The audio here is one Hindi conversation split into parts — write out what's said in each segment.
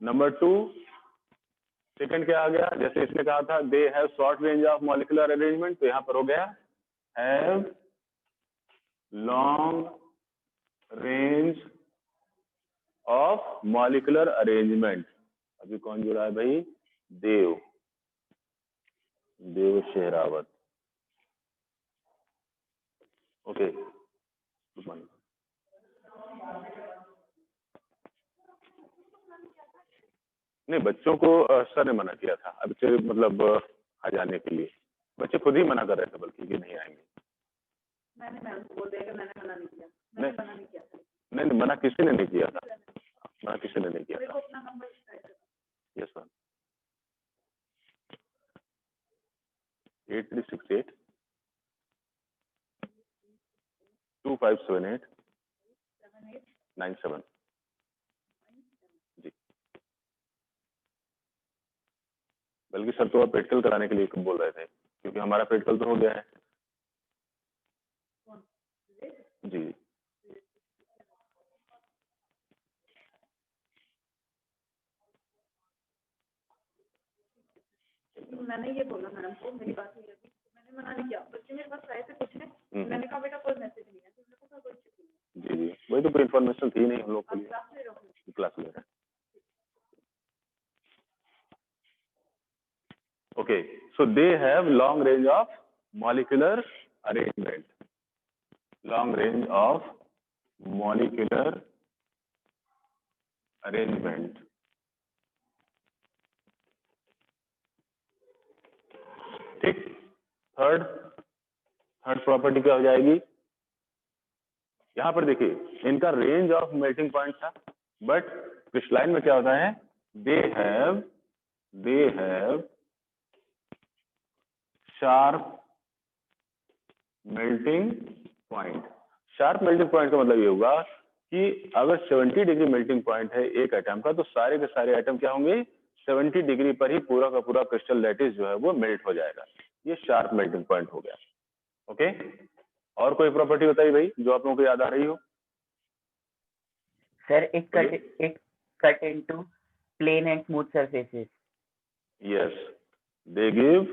नंबर 2, सेकंड क्या आ गया, जैसे इसने कहा था they have short range of molecular arrangement, तो यहाँ पर हो गया have long range of molecular arrangement. अभी कौन जुड़ा है भाई, Dev Sehrawat. Okay, good morning. नहीं, बच्चों को सर ने मना किया था अब मतलब आ जाने के लिए, बच्चे खुद ही मना कर रहे थे बल्कि कि नहीं आएंगे। मैंने मैम को बोल दिया कि मैंने मना नहीं किया, मैंने मना नहीं किया था। नहीं, मना किसी ने नहीं किया था, मना किसी ने नहीं किया था। अपना नंबर यस मैम, 8368 2578 97 जी। बल्कि सर तो आप प्रैक्टिकल कराने के लिए बोल रहे थे, क्योंकि हमारा प्रैक्टिकल तो हो गया है जी। मैंने ये बोला मैडम को, मेरी बात हुई अभी, मैंने मना नहीं किया, बच्चे मेरे पास आए थे पूछने, मैंने कहा बेटा कोई मैसेज नहीं है, तो मेरे को कोई नहीं। जी, वही तो कोई इन्फॉर्मेशन थी नहीं हम लोग के लिए, क्लास ले रहे हैं। Okay, so they have long range of molecular arrangement, long range of molecular arrangement. ठीक, थर्ड प्रॉपर्टी क्या हो जाएगी, यहां पर देखिए इनका रेंज ऑफ मेल्टिंग पॉइंट था, बट क्रिस्टलाइन में क्या होता है, they have sharp melting point. Sharp melting point का मतलब ये हुआ कि अगर 70 डिग्री मेल्टिंग पॉइंट है एक एटम का, तो सारे के सारे एटम क्या होंगे, 70 डिग्री पर ही पूरा का पूरा क्रिस्टल लैटिस जो है वो मेल्ट हो जाएगा। ये शार्प मेल्टिंग पॉइंट हो गया। ओके, और कोई प्रॉपर्टी बताइए भाई जो आप लोगों को याद आ रही हो। सर एक cut into plane and smooth surfaces. Yes, they give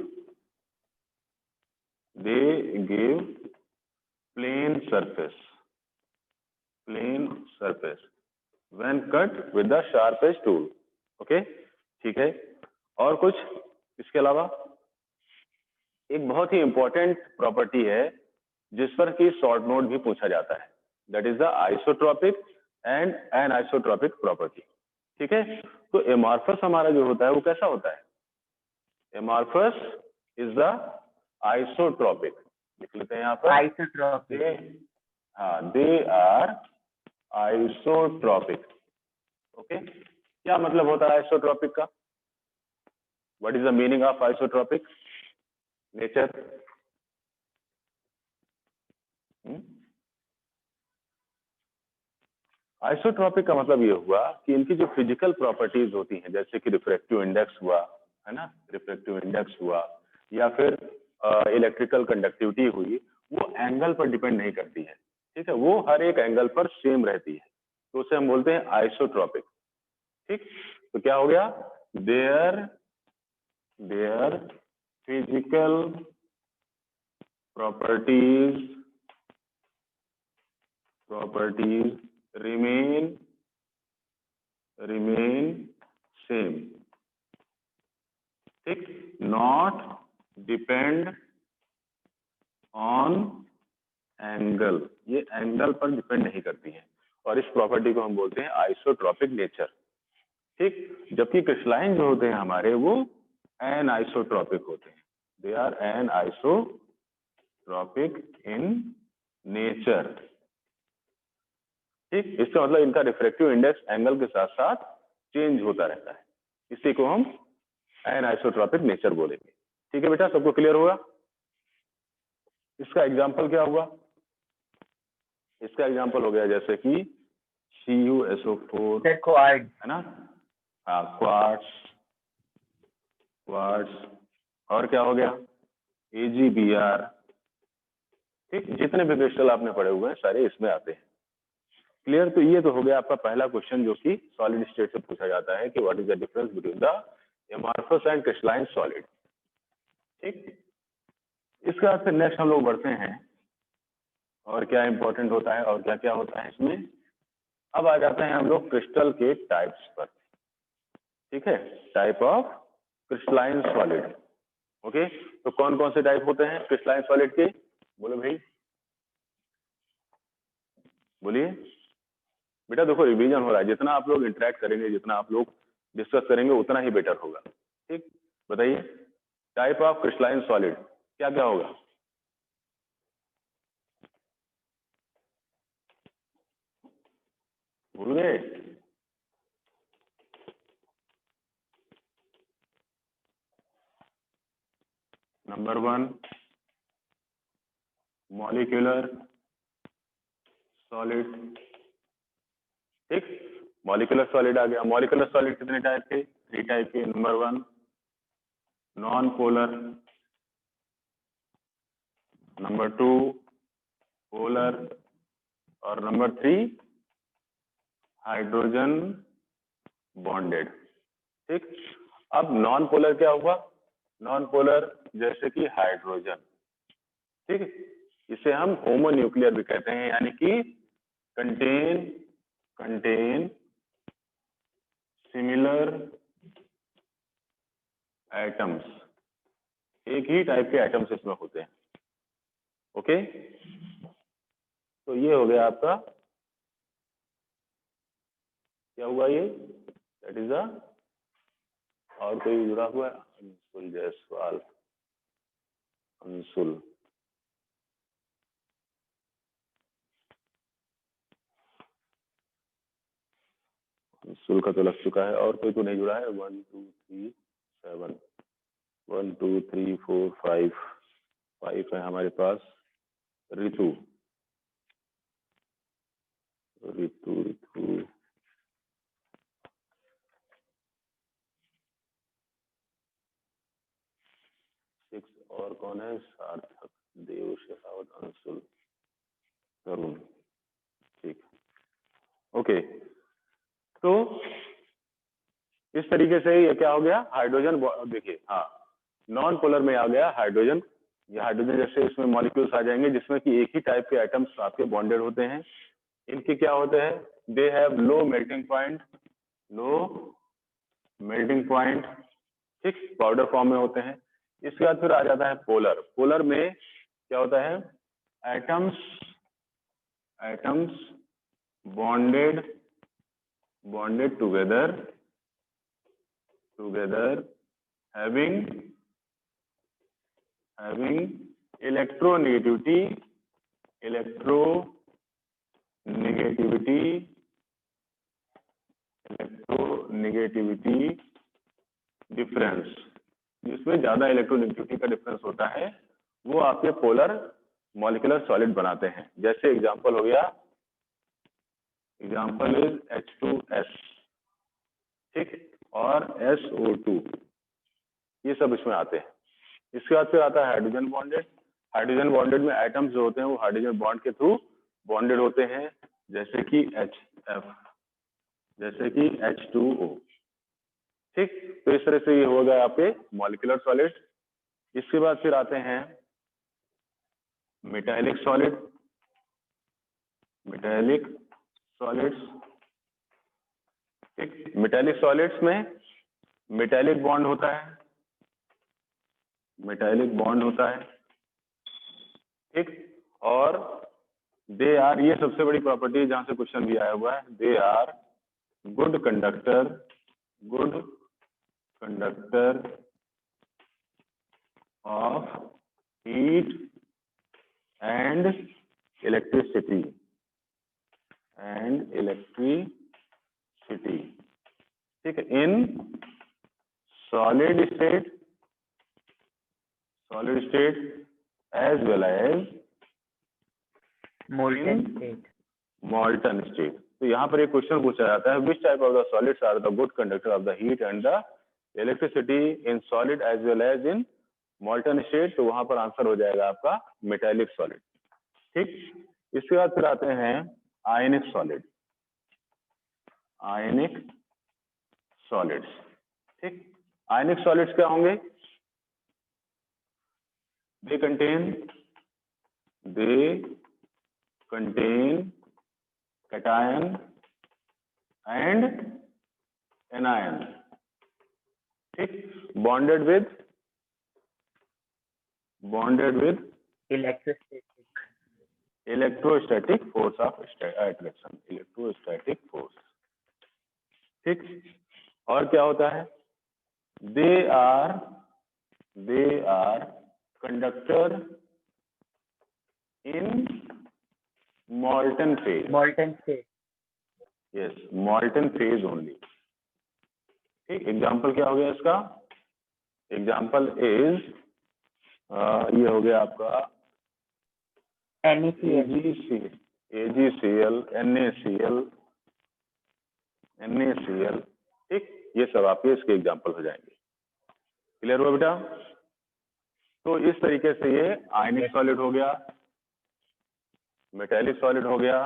plane surface when cut with the sharpest tool. Okay, ठीक है। और कुछ इसके अलावा एक बहुत ही इंपॉर्टेंट प्रॉपर्टी है जिस पर कि शॉर्ट नोट भी पूछा जाता है, that is the isotropic and anisotropic property. ठीक है, तो एमॉर्फस हमारा जो होता है वो कैसा होता है, एमॉर्फस इज द आइसोट्रोपिक। लिख लेते हैं यहाँ पर आइसोट्रोपिक। हाँ, दे आर आइसोट्रोपिक। ओके, क्या मतलब होता है आइसोट्रोपिक का, what is the meaning of isotropic nature. Isotropic का मतलब ये हुआ कि इनकी जो फिजिकल प्रॉपर्टीज होती हैं, जैसे कि रिफ्रैक्टिव इंडेक्स हुआ, है ना, रिफ्रैक्टिव इंडेक्स हुआ, या फिर इलेक्ट्रिकल कंडक्टिविटी हुई, वो एंगल पर डिपेंड नहीं करती है। ठीक है, वो हर एक एंगल पर सेम रहती है, तो उसे हम बोलते हैं आइसोट्रोपिक। ठीक, तो क्या हो गया, their physical properties remain same। ठीक, not depend on एंगल, ये एंगल पर डिपेंड नहीं करती है, और इस प्रॉपर्टी को हम बोलते हैं आइसोट्रोपिक नेचर। ठीक, जबकि क्रिस्टलाइन जो होते हैं हमारे वो एन आइसोट्रोपिक होते हैं, they are anisotropic in nature. ठीक, इसका मतलब इनका रिफ्रैक्टिव इंडेक्स एंगल के साथ साथ चेंज होता रहता है, इसी को हम एनाइसोट्रोपिक नेचर बोलेंगे। ठीक है बेटा, सबको क्लियर होगा। इसका एग्जांपल क्या हुआ, इसका एग्जांपल हो गया जैसे कि CuSO4 क्वार्ट्ज, है ना, हाँ क्वार्ट्ज, और क्या हो गया AgBr। ठीक, जितने भी क्रिस्टल आपने पढ़े हुए हैं सारे इसमें आते हैं। क्लियर? तो ये तो हो गया आपका पहला क्वेश्चन जो कि सॉलिड स्टेट से पूछा जाता है कि what is the difference between the amorphous and crystalline solid. ठीक, इसके बाद फिर नेक्स्ट हम लोग बढ़ते हैं और क्या इंपॉर्टेंट होता है और क्या क्या होता है इसमें। अब आ जाते हैं हम लोग क्रिस्टल के टाइप्स पर। ठीक है, type of crystalline solid. Okay, तो कौन कौन से टाइप होते हैं क्रिस्टलाइन सॉलिड के? बोलो भाई, बोलिए। बेटा देखो रिवीजन हो रहा है, जितना आप लोग इंटरेक्ट करेंगे, जितना आप लोग डिस्कस करेंगे उतना ही बेटर होगा। ठीक, बताइए टाइप ऑफ क्रिस्टलाइन सॉलिड क्या क्या होगा? भूल गए? Number 1 molecular solid. ठीक, मॉलिक्यूलर सॉलिड आ गया। मॉलिक्यूलर सॉलिड कितने टाइप के? 3 टाइप के। Number 1 non polar, number 2 polar और नंबर 3 हाइड्रोजन बॉन्डेड। ठीक, अब नॉन पोलर क्या हुआ? नॉन पोलर जैसे कि हाइड्रोजन। ठीक, इसे हम होमोन्यूक्लियर भी कहते हैं, यानी कि कंटेन सिमिलर एटम्स, एक ही टाइप के एटम्स इसमें होते हैं। ओके, तो ये हो गया आपका, क्या हुआ ये? दैट इज द, और कोई जुड़ा हुआ है? अंशुल जायसवाल, अंशुल। अंशुल का तो लग चुका है, और कोई तो नहीं जुड़ा है? 1 2 3 7 1 2 3 4 5 है हमारे पास। ऋतु, ऋतु ऋतु 6, और कौन है? सार्थक, देव, शेखावत, अंशुल, तरुण। ठीक, ओके, तो इस तरीके से ये क्या हो गया? हाइड्रोजन। देखिए हाँ, नॉन पोलर में आ गया हाइड्रोजन। ये हाइड्रोजन जैसे इसमें मॉलिक्यूल्स आ जाएंगे जिसमें कि एक ही टाइप के एटम्स आपके बॉन्डेड होते हैं। इनके क्या होते हैं? They have low melting point, low melting point. ठीक, पाउडर फॉर्म में होते हैं। इसके बाद फिर आ जाता है पोलर। पोलर में क्या होता है? Atoms bonded together having electronegativity difference, जिसमें ज्यादा इलेक्ट्रोनेगेटिविटी का डिफरेंस होता है, वो आपके पोलर मॉलिक्यूलर सॉलिड बनाते हैं। जैसे एग्जांपल हो गया, एग्जांपल इज H2S, ठीक, और SO2, ये सब इसमें आते हैं। इसके बाद फिर आता है हाइड्रोजन बॉन्डेड। हाइड्रोजन बॉन्डेड में एटम्स जो होते हैं वो हाइड्रोजन बॉन्ड के थ्रू बॉन्डेड होते हैं, जैसे कि HF, जैसे कि H2O। ठीक, तो इस तरह से ये हो गया आपके मॉलिक्यूलर सॉलिड। इसके बाद फिर आते हैं मेटालिक सॉलिड। मेटालिक सॉलिड्स, ठीक, मेटालिक सॉलिड्स में मेटालिक बॉन्ड होता है, मेटालिक बॉन्ड होता है। ठीक, और दे आर, ये सबसे बड़ी प्रॉपर्टी जहां से क्वेश्चन भी आया हुआ है, they are good conductor of heat and electricity ठीक है, in solid state as well as molten state। तो यहाँ पर एक क्वेश्चन पूछा जाता है, which type of the solids are the good conductor of the heat and the electricity in solid as well as in molten state। तो वहां पर आंसर हो जाएगा आपका मेटालिक सॉलिड। ठीक, इसके बाद फिर आते हैं आयनिक सॉलिड। आयनिक सॉलिड्स। ठीक, आयनिक सॉलिड्स क्या होंगे? They contain cation and anion. ठीक, bonded with electrostatic force of attraction, electrostatic force. ठीक, और क्या होता है? They are conductor in molten phase। Yes, molten phase ओनली। ठीक, एग्जाम्पल क्या हो गया इसका? एग्जाम्पल इज ये हो गया आपका AgCl, NaCl। ठीक, ये सब आपके इसके एग्जाम्पल हो जाएंगे। क्लियर हुआ बेटा? तो इस तरीके से ये आयनिक सॉलिड हो गया, मेटेलिक सॉलिड हो गया।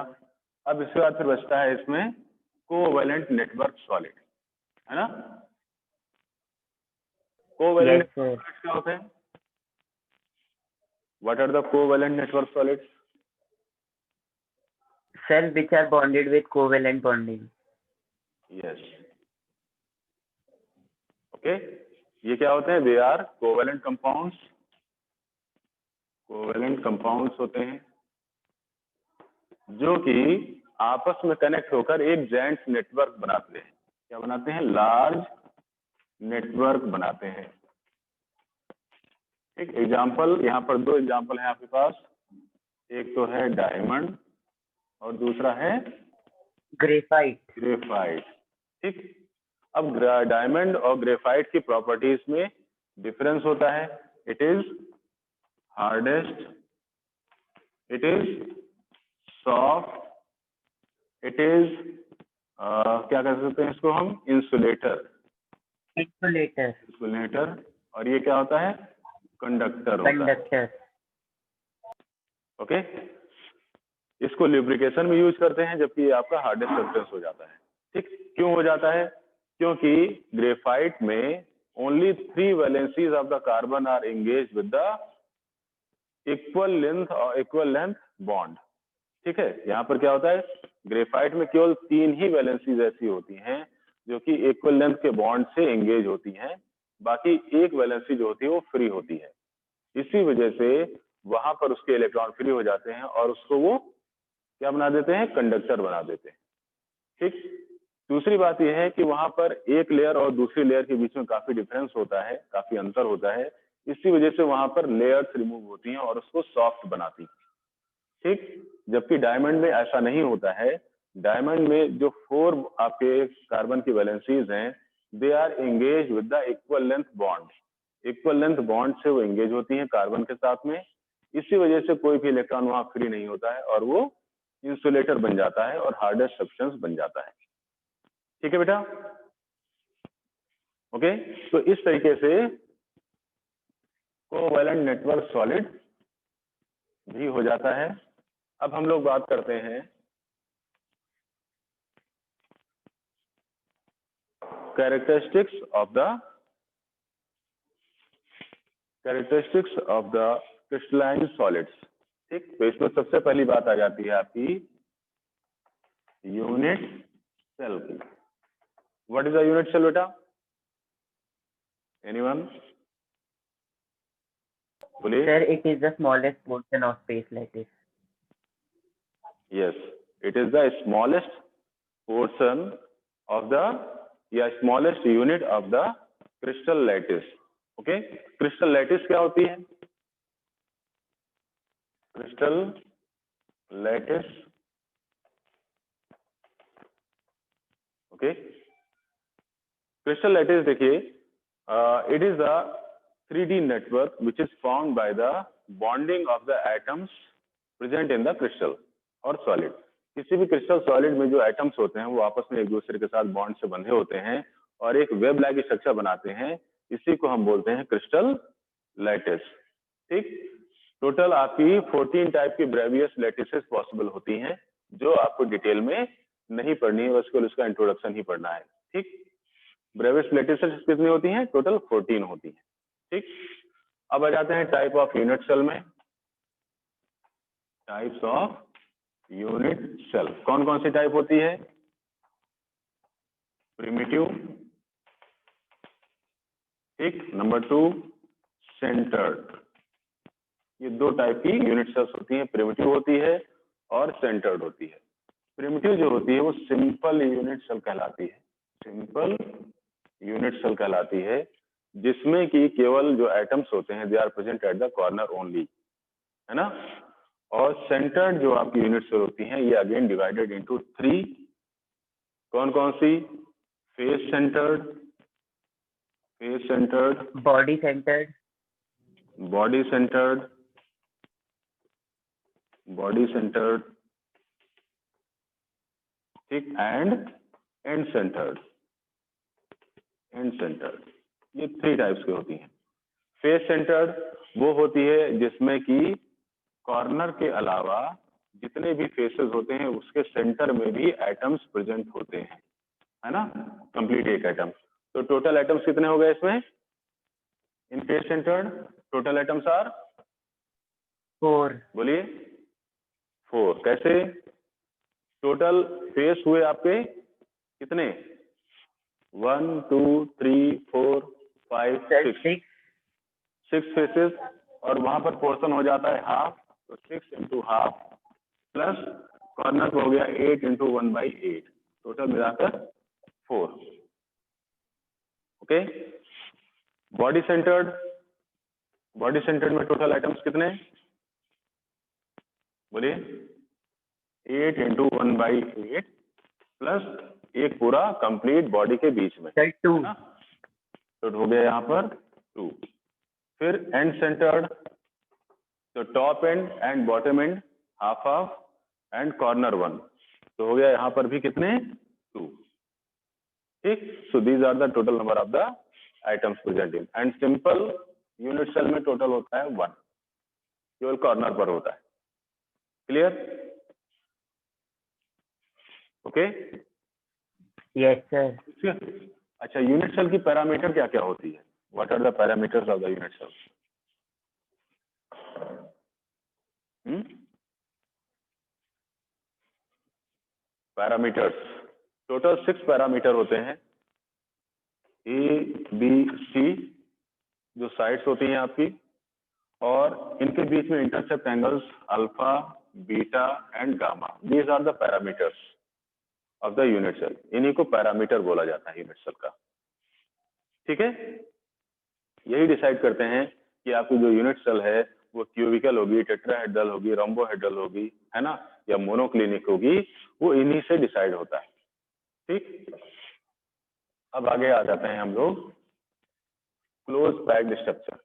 अब इसके बाद फिर बचता है इसमें कोवैलेंट नेटवर्क सॉलिड, है ना? कोवैलेंट नेटवर्क क्या होते हैं? What are the covalent network solids? Sir, which are bonded with covalent bonding. Yes. Okay. ये क्या होते हैं? They are covalent compounds। Covalent compounds होते हैं जो कि आपस में कनेक्ट होकर एक जायंट नेटवर्क बनाते हैं। क्या बनाते हैं? लार्ज नेटवर्क बनाते हैं। एक एग्जाम्पल, यहाँ पर दो एग्जाम्पल है आपके पास, एक तो है डायमंड और दूसरा है ग्रेफाइट। ठीक, अब डायमंड और ग्रेफाइट की प्रॉपर्टीज में डिफरेंस होता है। It is hardest, it is soft, it is क्या कर सकते हैं इसको हम? इंसुलेटर। और ये क्या होता है? कंडक्टर होता है। ओके, इसको लुब्रिकेशन में यूज करते हैं, जबकि ये आपका हार्डेस्ट सब्सटेंस हो जाता है। ठीक, क्यों हो जाता है? क्योंकि ग्रेफाइट में only 3 valencies of the carbon are engage with the equal length bond. ठीक है, यहाँ पर क्या होता है? ग्रेफाइट में केवल 3 ही वैलेंसीज ऐसी होती हैं जो कि इक्वल लेंथ के बॉन्ड से एंगेज होती हैं, बाकी एक वैलेंसी जो होती है वो फ्री होती है। इसी वजह से वहां पर उसके इलेक्ट्रॉन फ्री हो जाते हैं और उसको वो क्या बना देते हैं? कंडक्टर बना देते हैं। ठीक, दूसरी बात यह है कि वहां पर एक लेयर और दूसरी लेयर के बीच में काफी डिफरेंस होता है, काफी अंतर होता है। इसी वजह से वहां पर लेयर्स रिमूव होती हैं और उसको सॉफ्ट बनाती हैं। ठीक, जबकि डायमंड में ऐसा नहीं होता है। डायमंड में जो 4 आपके कार्बन की वैलेंसीज हैं, they are engage with the equal length bond. Equal length bond से वो एंगेज होती हैं कार्बन के साथ में। इसी वजह से कोई भी इलेक्ट्रॉन वहां फ्री नहीं होता है और वो इंसुलेटर बन जाता है और हार्डेस्ट सब्सटेंस बन जाता है। ठीक है बेटा? ओके, तो इस तरीके से कोवैलेंट नेटवर्क सॉलिड भी हो जाता है। अब हम लोग बात करते हैं characteristics of the crystalline solids. ठीक, तो इसमें सबसे पहली बात आ जाती है आपकी यूनिट सेल की। What is the unit cell बेटा? एनीवन? बोलिए। Sir, it is the smallest portion of space lattice. Yes, it is the smallest portion of the smallest unit of the crystal lattice. Okay, crystal lattice क्या होती है? crystal lattice, okay, crystal lattice देखिए, it is a 3D network which is formed by the bonding of the atoms present in the crystal or solid। किसी भी क्रिस्टल सॉलिड में जो एटम्स होते हैं वो आपस में एक दूसरे के साथ बॉन्ड से बंधे होते हैं और एक वेब लाइक स्ट्रक्चर बनाते हैं। इसी को हम बोलते हैं क्रिस्टल लैटिस। ठीक, टोटल आपकी 14 टाइप की ब्रेवियस लैटिसेस पॉसिबल होती हैं जो आपको डिटेल में नहीं पढ़नी है, बस केवल उसका इंट्रोडक्शन ही पढ़ना है। ठीक, ब्रेवियस लेटिसेस कितनी होती हैं? टोटल 14 होती हैं। ठीक, अब आ जाते हैं टाइप ऑफ यूनिट सेल में। टाइप्स ऑफ यूनिट सेल कौन कौन सी टाइप होती है? प्रिमिटिव, ठीक, नंबर 2 सेंटर्ड। ये दो टाइप की यूनिट सेल्स होती हैं, प्रिमिटिव होती है और सेंटर्ड होती है। प्रिमिटिव जो होती है वो सिंपल यूनिट सेल कहलाती है, सिंपल यूनिट सेल कहलाती है, जिसमें कि केवल जो एटम्स होते हैं they are present at the corner only, है ना। और सेंटर्ड जो आपकी यूनिट सेल होती हैं ये अगेन डिवाइडेड इनटू 3। कौन कौन सी? Face centred, face centred, body centred, body centred, body centred, ठीक, एंड सेंटर्ड, एंड सेंटर्ड। ये 3 टाइप्स की होती हैं। फेस सेंटर्ड वो होती है जिसमें कि कॉर्नर के अलावा जितने भी फेसेस होते हैं उसके सेंटर में भी एटम्स प्रेजेंट होते हैं, है ना, कंप्लीट एक एटम। तो टोटल एटम्स कितने हो गए इसमें? In face centred total atoms are 4, बोलिए 4। कैसे? टोटल फेस हुए आपके कितने? 1 2 3 4 5 6 6 फेसेस, और वहां पर पोर्शन हो जाता है हाफ, तो 6 इंटू हाफ प्लस कॉर्नर हो गया 8 इंटू 1/8, टोटल मिलाकर 4। Okay, body centred, body centred में टोटल आइटम्स कितने? बोलिए 8 इंटू 1/8 प्लस एक पूरा कंप्लीट बॉडी के बीच में, 2, है ना, तो हो गया यहाँ पर 2। फिर एंड सेंटर्ड, तो top and and bottom and half half and corner 1, तो हो गया यहाँ पर भी कितने? 2। ठीक, so these are the total number of the items presenting. And simple unit cell में टोटल होता है 1, केवल कॉर्नर पर होता है। क्लियर? Okay, yes sir. अच्छा, यूनिट सेल की पैरामीटर क्या क्या होती है? What are the parameters of the unit cell? Parameters total 6 parameter होते हैं। ए बी सी जो साइड्स होती हैं आपकी, और इनके बीच में intercept angles alpha, beta and gamma, these are the parameters of the unit cell. इन्हीं को पैरामीटर बोला जाता है यूनिट सेल का। ठीक है, यही डिसाइड करते हैं कि आपकी जो यूनिट सेल है वो क्यूबिकल होगी, टेट्राहेड्रल होगी, रोम्बोहेड्रल होगी, है ना, या मोनोक्लिनिक होगी, वो इन्हीं से डिसाइड होता है। ठीक, अब आगे आ जाते हैं हम लोग क्लोज पैक्ड स्ट्रक्चर,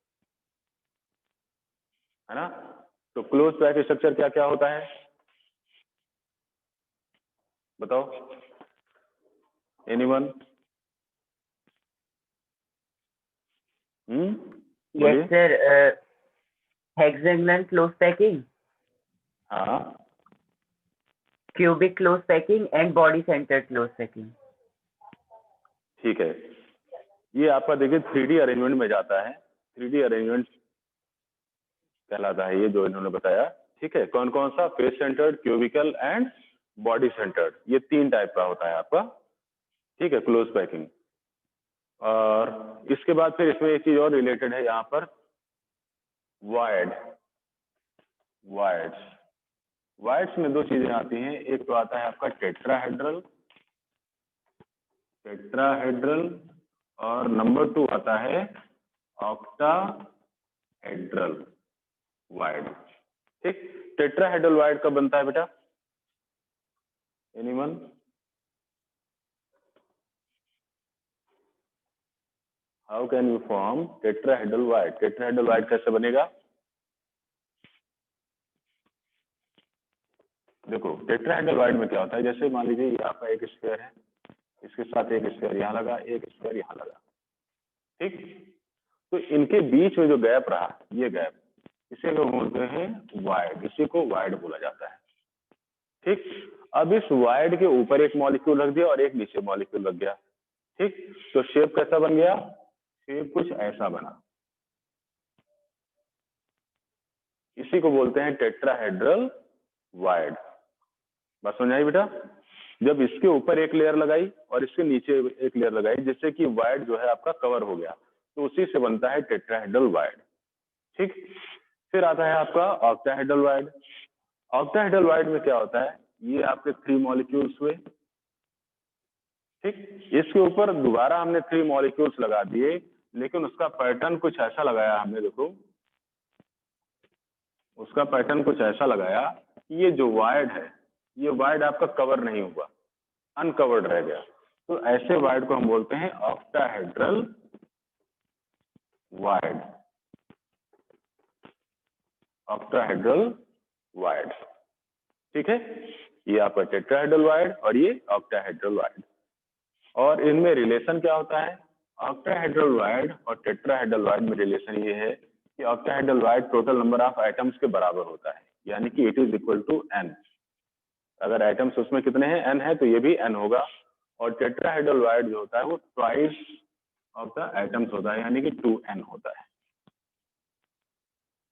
है ना। तो क्लोज पैक्ड स्ट्रक्चर क्या क्या होता है बताओ? Anyone? Yes sir, hexagonal close packing, हाँ, cubic close packing and body centred close packing. ठीक है, ये आपका देखिए 3D अरेंजमेंट में जाता है। 3D अरेंजमेंट कहलाता है ये जो इन्होंने बताया। ठीक है, कौन कौन सा? Face centred, cubical and body centred, ये 3 टाइप का होता है आपका। ठीक है, क्लोज पैकिंग। और इसके बाद फिर इसमें एक चीज और रिलेटेड है यहाँ पर, वायर्ड। वायर्ड्स, वायर्ड्स में 2 चीजें आती हैं। एक तो आता है आपका टेट्राहेड्रल, टेट्राहेड्रल, और नंबर 2 आता है ऑक्टाहेड्रल वायर्ड। ठीक, टेट्राहेड्रल वायर्ड कब बनता है बेटा? Anyone? How can you form tetrahedral wired? Tetrahedral wired कैसे बनेगा? देखो, टेट्राहेड्रल वायर्ड में क्या होता है, जैसे मान लीजिए ये आपका एक स्फीयर है, इसके साथ एक स्फीयर यहाँ लगा, एक स्फीयर यहाँ लगा। ठीक, तो इनके बीच में जो गैप रहा, ये गैप, इसे लोग बोलते हैं वायर्ड, इसी को वायर्ड बोला जाता है। ठीक, अब इस वाइड के ऊपर एक मॉलिक्यूल रख दिया और एक नीचे मॉलिक्यूल रख गया, ठीक। तो शेप कैसा बन गया, शेप कुछ ऐसा बना। इसी को बोलते हैं टेट्राहेड्रल वाइड। बस समझ आई बेटा। जब इसके ऊपर एक लेयर लगाई और इसके नीचे एक लेयर लगाई, जिससे कि वाइड जो है आपका कवर हो गया, तो उसी से बनता है टेट्राहेड्रल वाइड, ठीक। फिर आता है आपका ऑक्टाहेड्रल वाइड। ऑक्टाहेड्रल वाइड में क्या होता है, ये आपके 3 मॉलिक्यूल्स हुए, ठीक। इसके ऊपर दोबारा हमने 3 मॉलिक्यूल्स लगा दिए, लेकिन उसका पैटर्न कुछ ऐसा लगाया हमने, देखो उसका पैटर्न कुछ ऐसा लगाया कि ये जो वाइड है, ये वाइड आपका कवर नहीं हुआ, अनकवर्ड रह गया। तो ऐसे वाइड को हम बोलते हैं ऑक्टाहेड्रल वाइड, ऑक्टाहेड्रल वाइड, ठीक है। ये आपका टेट्राहेड्रल वाइड और ये ऑक्टाहेड्रल वाइड। और इनमें रिलेशन क्या होता है, ऑक्टाहेड्रल वाइड और टेट्राहेड्रल वाइड में रिलेशन ये है कि octahedral void total number of atoms के बराबर होता है, यानी कि it is equal to n। अगर एटम्स उसमें कितने हैं, n है, तो ये भी n होगा। और टेट्राहेड्रल वाइड जो होता है वो ट्वाइस ऑफ द एटम्स होता है, यानी कि 2n होता है।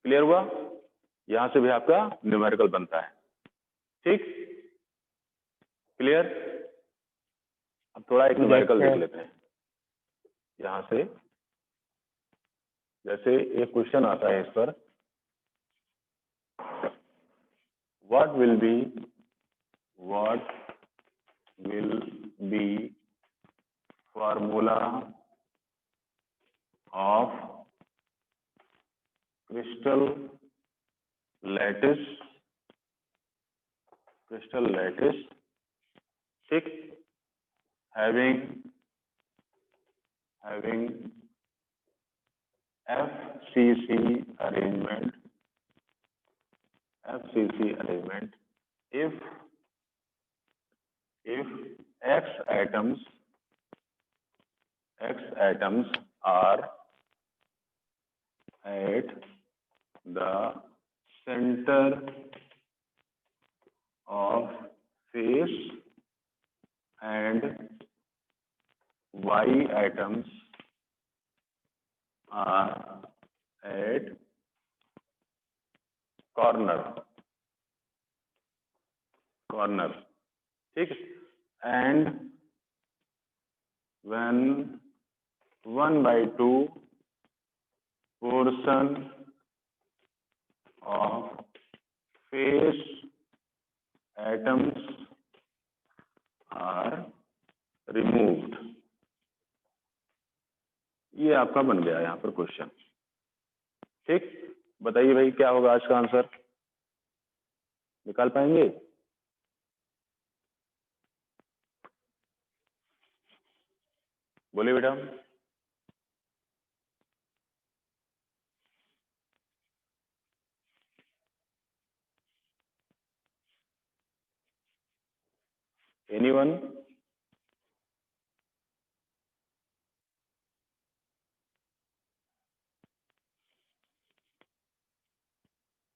क्लियर हुआ? यहां से भी आपका न्यूमेरिकल बनता है, ठीक। क्लियर? अब थोड़ा एक न्यूमेरिकल देख लेते हैं यहां से। जैसे एक क्वेश्चन आता है इस पर, what will be formula of crystal lattice, ठीक, having FCC arrangement if X atoms are at the center of face and Y atoms are at corner, ठीक। and when 1/2 portion of face atoms are removed। ये आपका बन गया यहाँ पर क्वेश्चन, ठीक। बताइए भाई क्या होगा आज का आंसर, निकाल पाएंगे? बोलिए बेटा। एनीवन?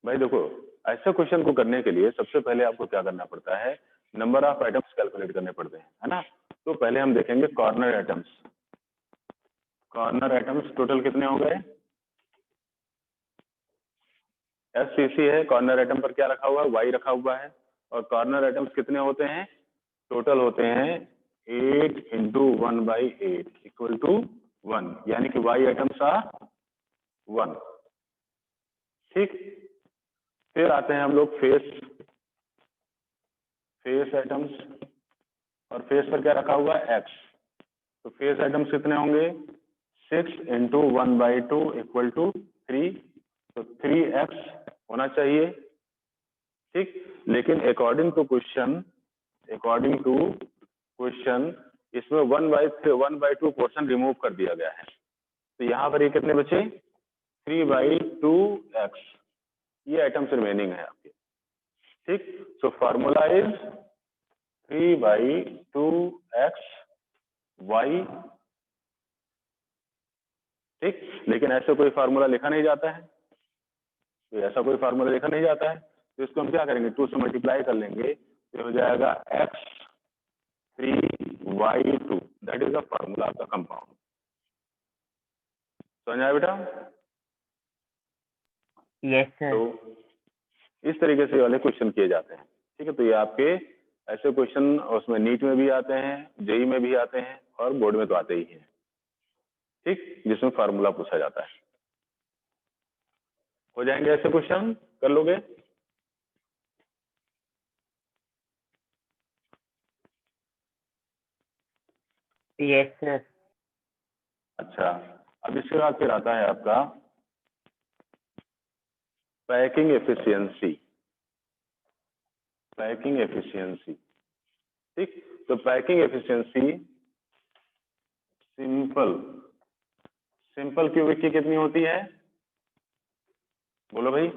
भाई देखो, ऐसे क्वेश्चन को करने के लिए सबसे पहले आपको क्या करना पड़ता है, नंबर ऑफ आइटम्स कैलकुलेट करने पड़ते हैं, है ना। तो पहले हम देखेंगे कॉर्नर आइटम्स। टोटल कितने हो गए? FCC है, कॉर्नर आइटम पर क्या रखा हुआ है, Y रखा हुआ है। और कॉर्नर आइटम्स कितने होते हैं, टोटल होते हैं 8 × 1/8 इक्वल टू 1, यानी कि Y आइटम्स आर 1, ठीक। फिर आते हैं हम लोग फेस आइटम्स, और फेस पर क्या रखा हुआ है, X। तो फेस आइटम्स कितने होंगे, 6 × 1/2 इक्वल टू 3, तो 3x होना चाहिए, ठीक। लेकिन अकॉर्डिंग टू क्वेश्चन इसमें 1/2 पोर्शन रिमूव कर दिया गया है, तो यहाँ पर ये कितने बचे, 3/2x, ये आइटम्स रिमेनिंग है आपके, ठीक। So formula is 3/2x y, ठीक। लेकिन ऐसे कोई फार्मूला लिखा नहीं जाता है, तो इसको हम क्या करेंगे, 2 से मल्टीप्लाई कर लेंगे, ये हो जाएगा x3y2, that is the formula of the compound. समझ आया बेटा? Yes, sir. तो इस तरीके से वाले क्वेश्चन किए जाते हैं। ठीक है, तो ये आपके ऐसे क्वेश्चन उसमें नीट में भी आते हैं, जेई में भी आते हैं और बोर्ड में तो आते ही हैं। ठीक, जिसमें फार्मूला पूछा जाता है। हो जाएंगे ऐसे क्वेश्चन, कर लोगे? Yes, sir. अच्छा, अब इसके बाद फिर आता है आपका पैकिंग एफिशिएंसी। पैकिंग एफिशिएंसी, ठीक, तो पैकिंग एफिशिएंसी सिंपल क्यूबिक की कितनी होती है? बोलो भाई,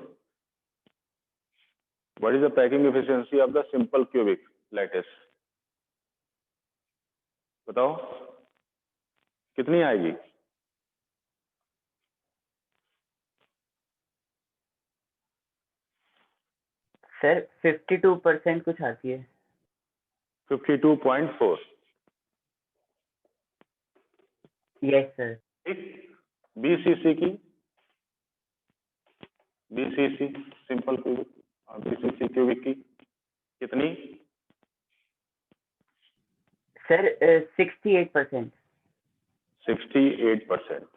what is the packing efficiency of the simple cubic lattice? बताओ कितनी आएगी? Sir, 52% कुछ आती है। 52.4। Yes, sir. ठीक, बीसीसी की, बीसीसी सिंपल क्यूबिक और बीसीसी क्यूबिक की कितनी? Sir, 68%. 68%।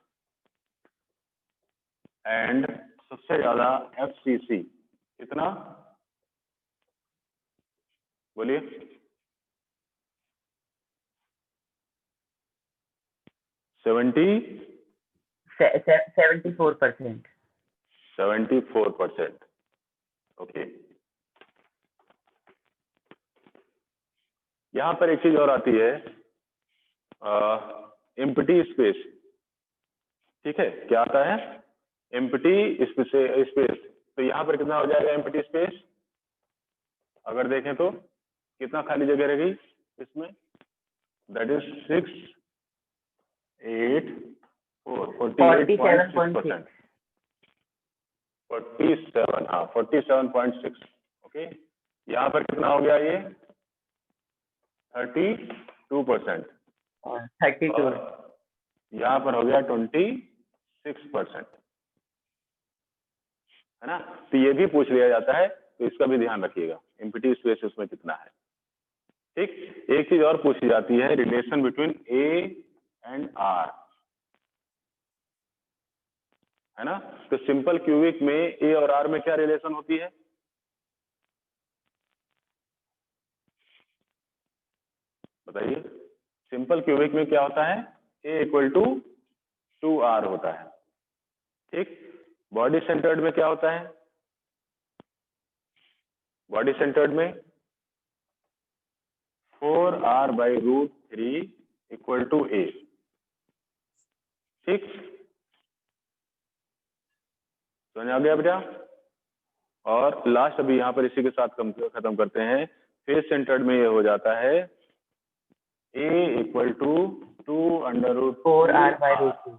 एंड सबसे ज्यादा एफसीसी कितना? बोलिए। 74%. 74%। ओके, यहां पर एक चीज और आती है, एम्प्टी स्पेस। ठीक है, क्या आता है? Empty space. तो यहां पर कितना हो जाएगा एम्प्टी स्पेस? अगर देखें तो कितना खाली जगह रह गई इसमें? That is 6, 8, 4, 48.6%। 47, हाँ 47.6। ओके, यहाँ पर कितना हो गया ये? 32%। 32. और यहाँ पर हो गया 26%, है ना? तो ये भी पूछ लिया जाता है, तो इसका भी ध्यान रखिएगा, एम्प्टी स्पेस उसमें कितना है। ठीक, एक चीज और पूछी जाती है, relation between a and r, है ना? तो सिंपल क्यूबिक में ए और आर में क्या रिलेशन होती है? बताइए, सिंपल क्यूबिक में क्या होता है? ए इक्वल टू 2r होता है। ठीक, बॉडी सेंटर्ड में क्या होता है? बॉडी सेंटर्ड में 4r/√3 इक्वल टू a। ठीक, समझ आ गया बेटा? और लास्ट अभी यहाँ पर इसी के साथ खत्म करते हैं। फेस सेंटर्ड में ये हो जाता है a इक्वल टू 4r/√2.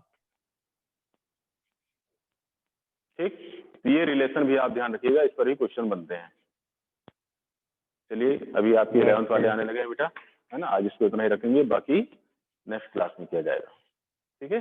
ठीक, ये रिलेशन भी आप ध्यान रखिएगा, इस पर ही क्वेश्चन बनते हैं। चलिए, अभी आपकी 11th वाले आने लगे बेटा, है ना? आज इसको इतना ही रखेंगे, बाकी नेक्स्ट क्लास में किया जाएगा। ठीक है।